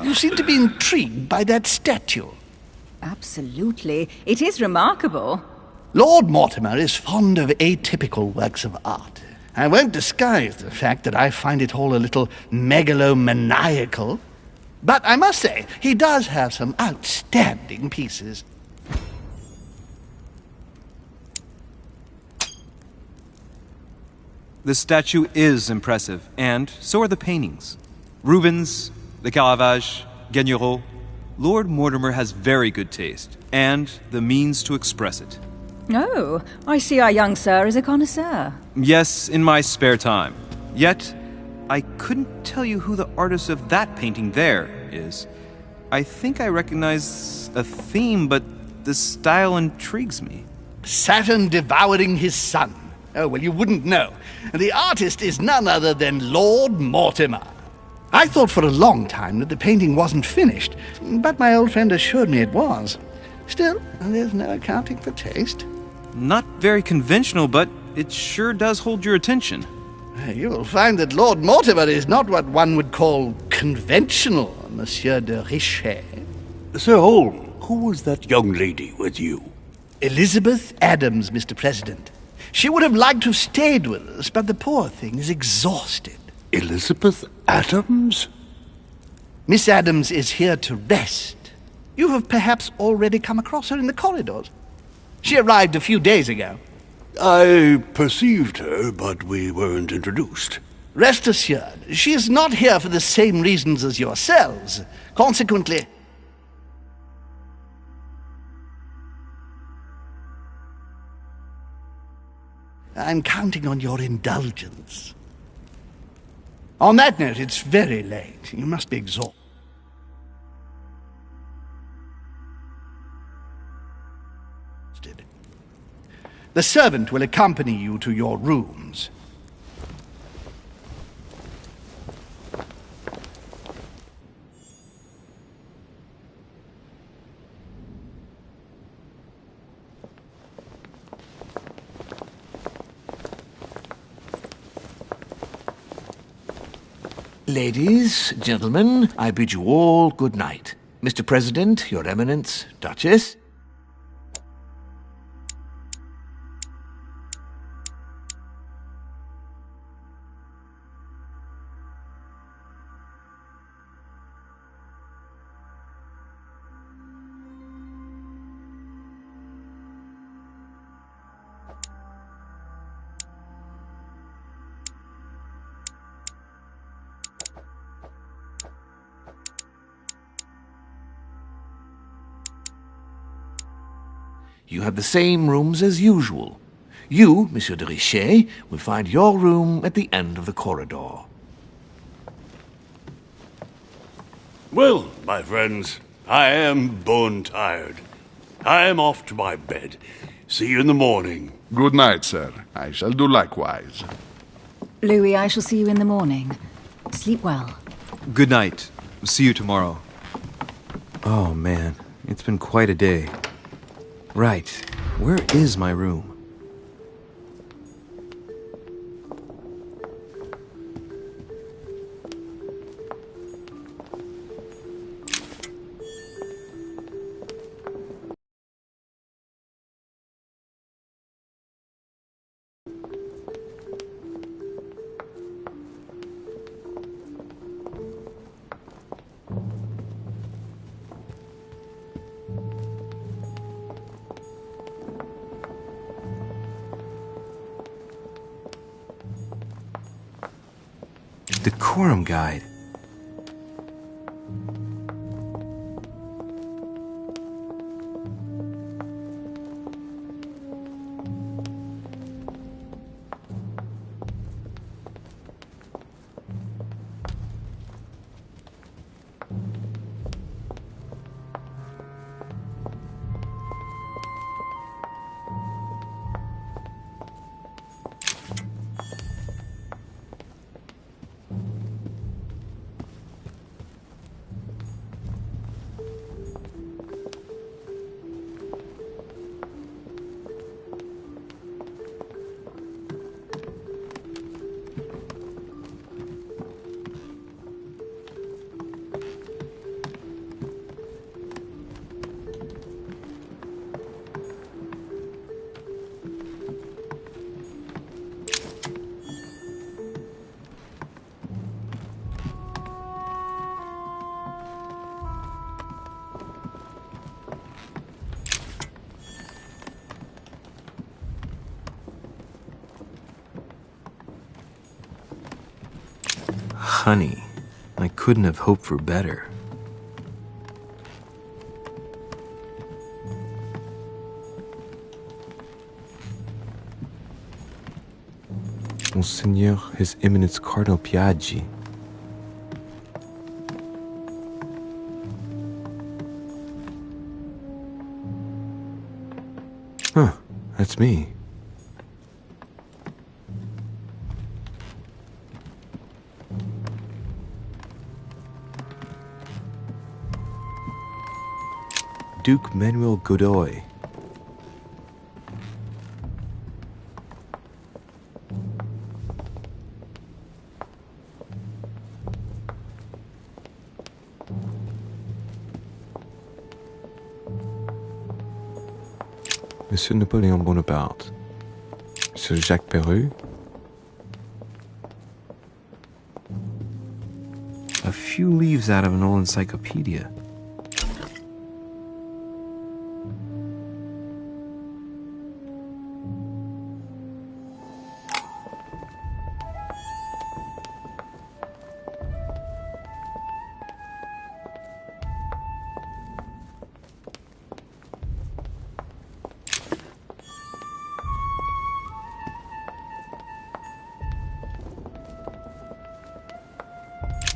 You seem to be intrigued by that statue. Absolutely. It is remarkable. Lord Mortimer is fond of atypical works of art. I won't disguise the fact that I find it all a little megalomaniacal. But I must say, he does have some outstanding pieces. The statue is impressive, and so are the paintings. Rubens, the Caravage, Guigneraud. Lord Mortimer has very good taste, and the means to express it. Oh, I see our young sir is a connoisseur. Yes, in my spare time. Yet, I couldn't tell you who the artist of that painting there is. I think I recognize a theme, but the style intrigues me. Saturn devouring his son. Oh, well, you wouldn't know. The artist is none other than Lord Mortimer. I thought for a long time that the painting wasn't finished, but my old friend assured me it was. Still, there's no accounting for taste. Not very conventional, but it sure does hold your attention. You will find that Lord Mortimer is not what one would call conventional, Monsieur de Richet. Sir Holm, who was that young lady with you? Elizabeth Adams, Mr. President. She would have liked to have stayed with us, but the poor thing is exhausted. Elizabeth Adams? Miss Adams is here to rest. You have perhaps already come across her in the corridors. She arrived a few days ago. I perceived her, but we weren't introduced. Rest assured, she is not here for the same reasons as yourselves. Consequently... I'm counting on your indulgence. On that note, it's very late. You must be exhausted. The servant will accompany you to your rooms. Ladies, gentlemen, I bid you all good night. Mr. President, Your Eminence, Duchess. You have the same rooms as usual. You, Monsieur de Richet, will find your room at the end of the corridor. Well, my friends, I am bone-tired. I am off to my bed. See you in the morning. Good night, sir. I shall do likewise. Louis, I shall see you in the morning. Sleep well. Good night. See you tomorrow. Oh, man. It's been quite a day. Right. Where is my room? Decorum guide. Honey, I couldn't have hoped for better. Monseigneur, His Eminence Cardinal Piaggi. Huh, that's me. Duke Manuel Godoy. Monsieur Napoléon Bonaparte. Monsieur Jacques Perru. A few leaves out of an old encyclopedia.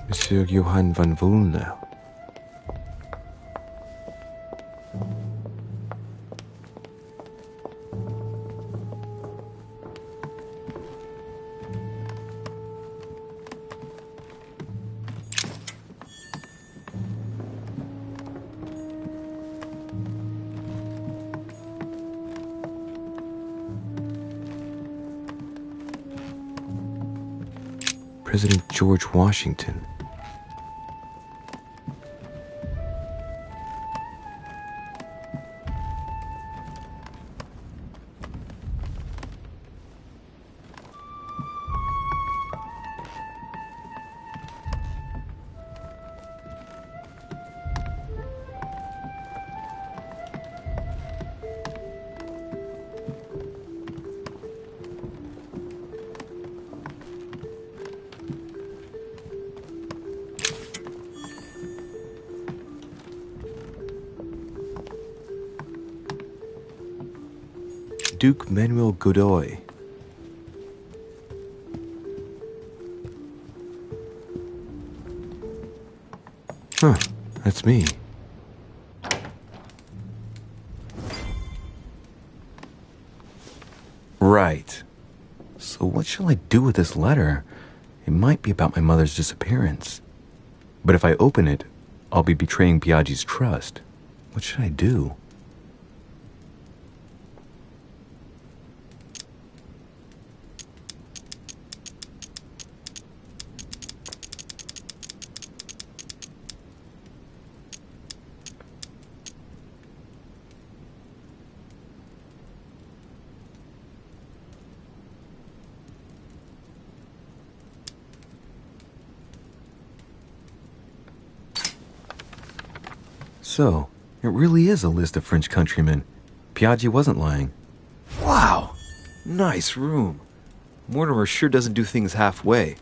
Monsieur Johann van Woolner. President George Washington. Duke Manuel Godoy. Huh, that's me. Right. So what shall I do with this letter? It might be about my mother's disappearance. But if I open it, I'll be betraying Biaggi's trust. What should I do? So, it really is a list of French countrymen. Biaggi wasn't lying. Wow! Nice room. Mortimer sure doesn't do things halfway.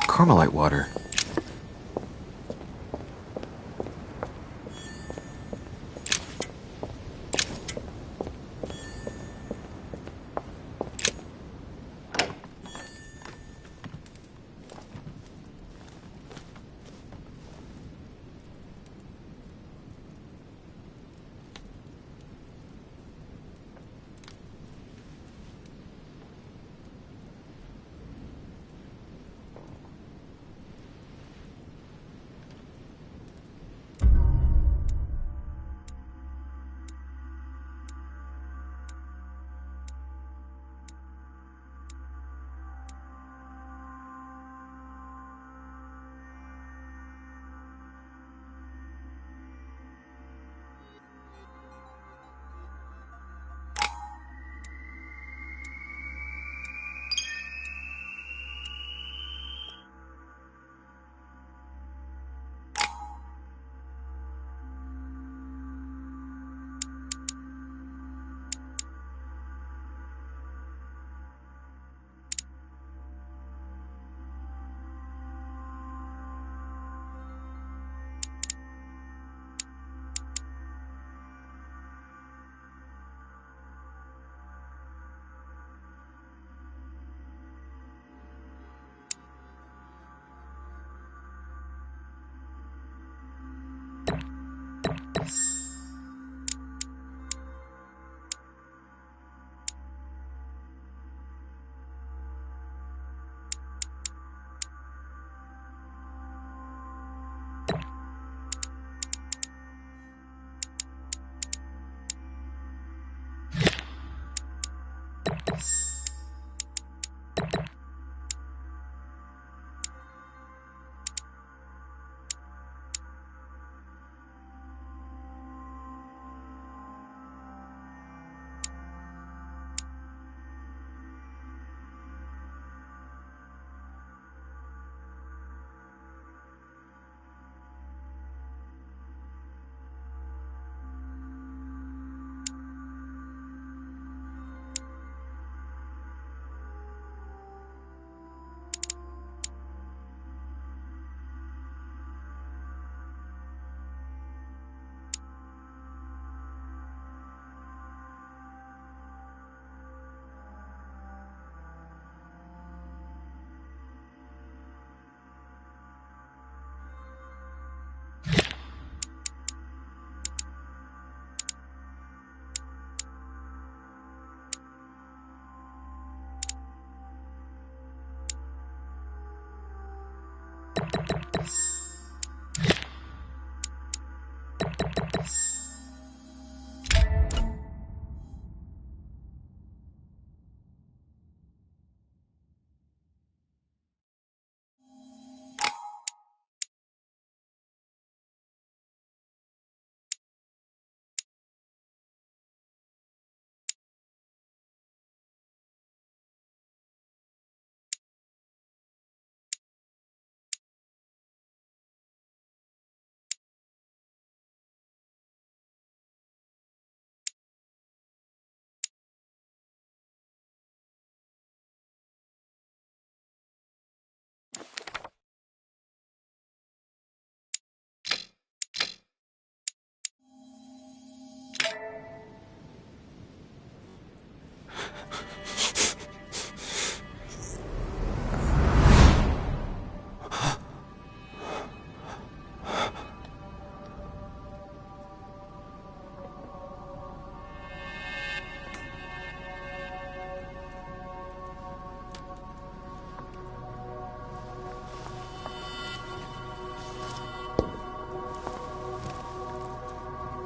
Carmelite water.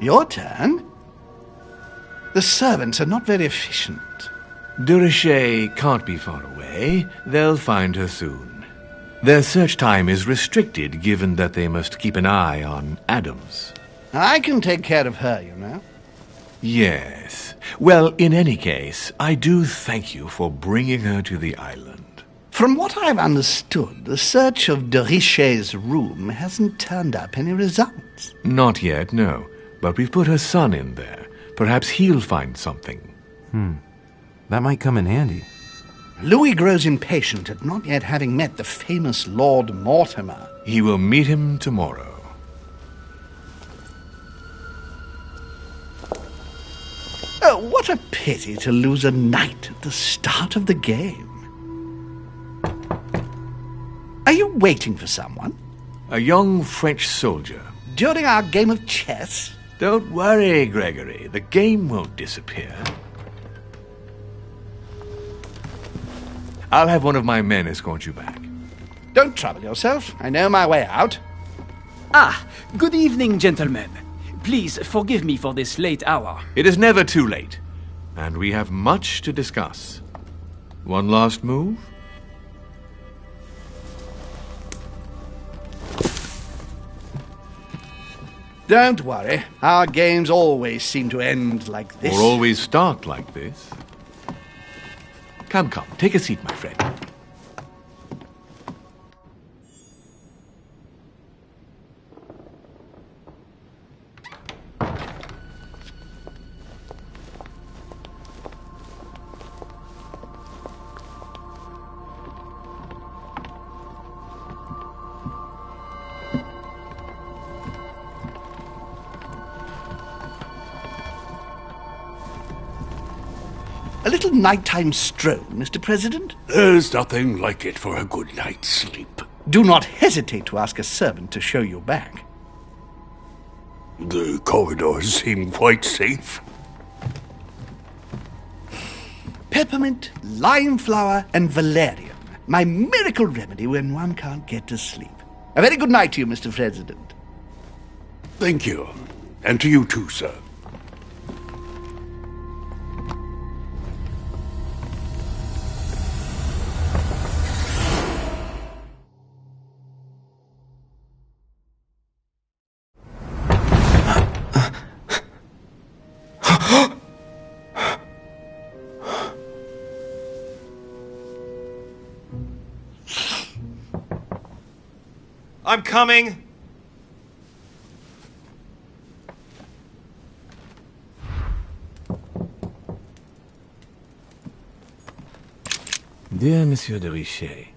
Your turn? The servants are not very efficient. Durocher can't be far away. They'll find her soon. Their search time is restricted, given that they must keep an eye on Adams. I can take care of her, you know. Yes. Well, in any case, I do thank you for bringing her to the island. From what I've understood, the search of Durocher's room hasn't turned up any results. Not yet, no. But we've put her son in there. Perhaps he'll find something. That might come in handy. Louis grows impatient at not yet having met the famous Lord Mortimer. He will meet him tomorrow. Oh, what a pity to lose a knight at the start of the game. Are you waiting for someone? A young French soldier. During our game of chess? Don't worry, Gregory. The game won't disappear. I'll have one of my men escort you back. Don't trouble yourself. I know my way out. Ah, good evening, gentlemen. Please forgive me for this late hour. It is never too late, and we have much to discuss. One last move? Don't worry. Our games always seem to end like this. Or always start like this. Come, take a seat, my friend. A little nighttime stroll, Mr. President? There's nothing like it for a good night's sleep. Do not hesitate to ask a servant to show you back. The corridors seem quite safe. Peppermint, lime flower, and valerian. My miracle remedy when one can't get to sleep. A very good night to you, Mr. President. Thank you. And to you too, sir. I'm coming! Dear Monsieur de Richet,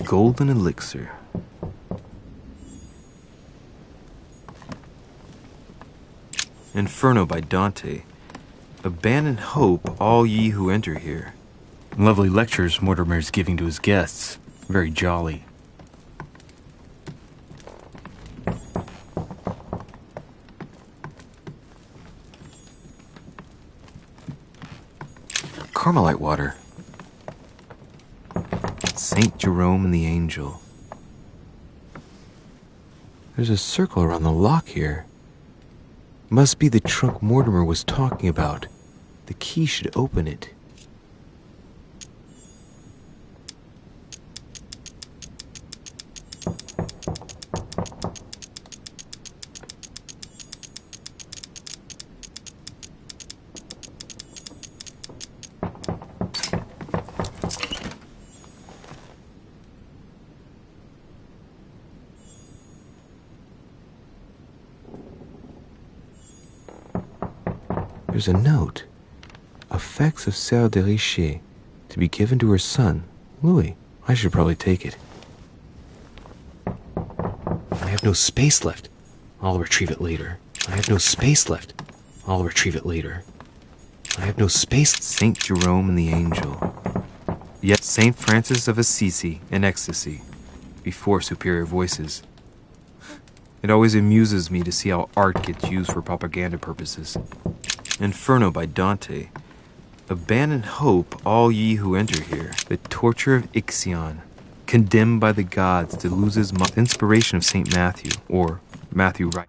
golden elixir. Inferno by Dante. Abandon hope, all ye who enter here. Lovely lectures Mortimer's giving to his guests. Very jolly. Carmelite water. Saint Jerome and the Angel. There's a circle around the lock here. Must be the trunk Mortimer was talking about. The key should open it. There's a note. Effects of Sœur de Richer, to be given to her son, Louis. I should probably take it. I have no space left. I'll retrieve it later. I have no space left. I'll retrieve it later. I have no space. Saint Jerome and the Angel. Yet Saint Francis of Assisi in ecstasy, before superior voices. It always amuses me to see how art gets used for propaganda purposes. Inferno by Dante. Abandon hope, all ye who enter here. The torture of Ixion. Condemned by the gods to lose his mind. Inspiration of St. Matthew, or Matthew Wright.